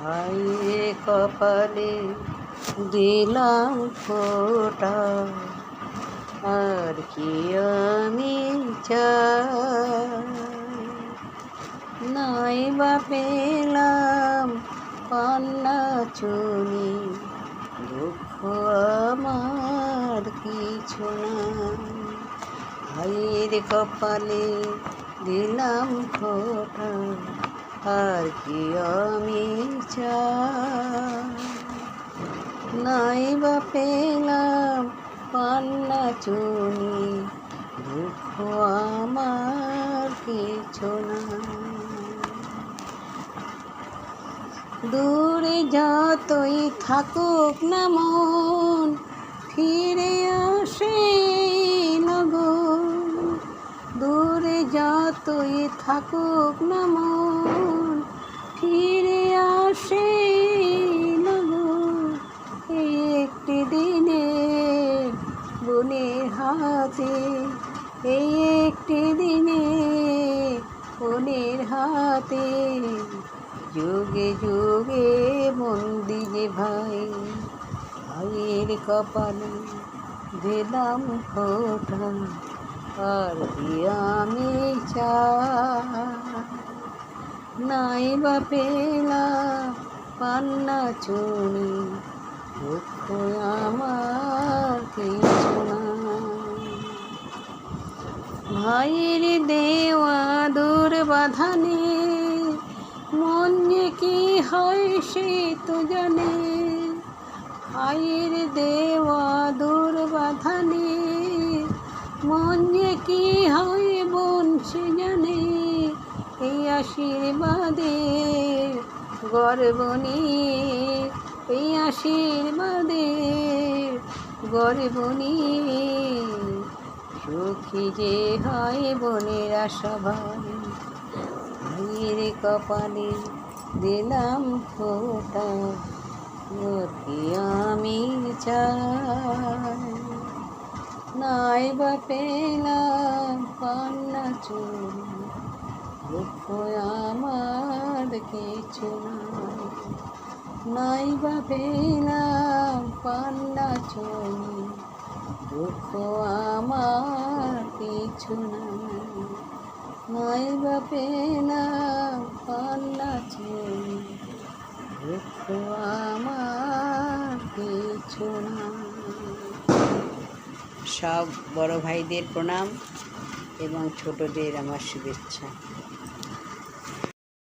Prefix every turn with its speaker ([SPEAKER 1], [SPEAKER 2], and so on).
[SPEAKER 1] হায় কপালে দিলাম ফোঁটা, আর কি আমি চাই। নাই বা পেলাম পান্না চুনি, দুঃখ আমার কিছু নাই। হায়ের কপালে দিলাম ফোঁটা, আর কি আমি চাই। নাই বা পেলাম পান্না চুনি, দুঃখ আমার কিছু নাই। দূরে যতই থাকুক না মন, ফিরে আসে লগন। দূরে যতই থাকুক না মন, ফিরে আসে লগন। এই একটি দিনের বনের হাতে, এই একটি দিনে বনের হাতে, যুগে যুগে বন্দি যে ভাই। ভাইয়ের কপালে দিলাম ফোঁটা, আর কি আমি চাই। নাই বা পেলাম পান্না চুনি, দুঃখ আমার কিছু নাই। ভাইয়ের দেওয়া দূর বাঁধানে মন যে কি হয় সে তো জানে। ভাইয়ের দেওয়া দূর বাঁধানে মন যে কি হয় বোন সে জানে। এই আশীর্বাদে গর্ব নিয়ে, এই আশীর্বাদে গর্ব নিয়ে, সুখী যে হয় বোনেরা সবাই। ভাইয়ের কপালে দিলাম ফোঁটা, আর কি আমি চাই। নাই বা পেলাম পান্না চুনি, দুঃখ আমার কিছু নাই। নাই বা পেলাম পান্না চুনি, দুঃখ আমার কিছু নাই। নাই বা পেলাম পান্না চুনি, দুঃখ আমার কিছু নাই। সব বড় ভাইদের প্রণাম এবং ছোটদের আমার শুভেচ্ছা।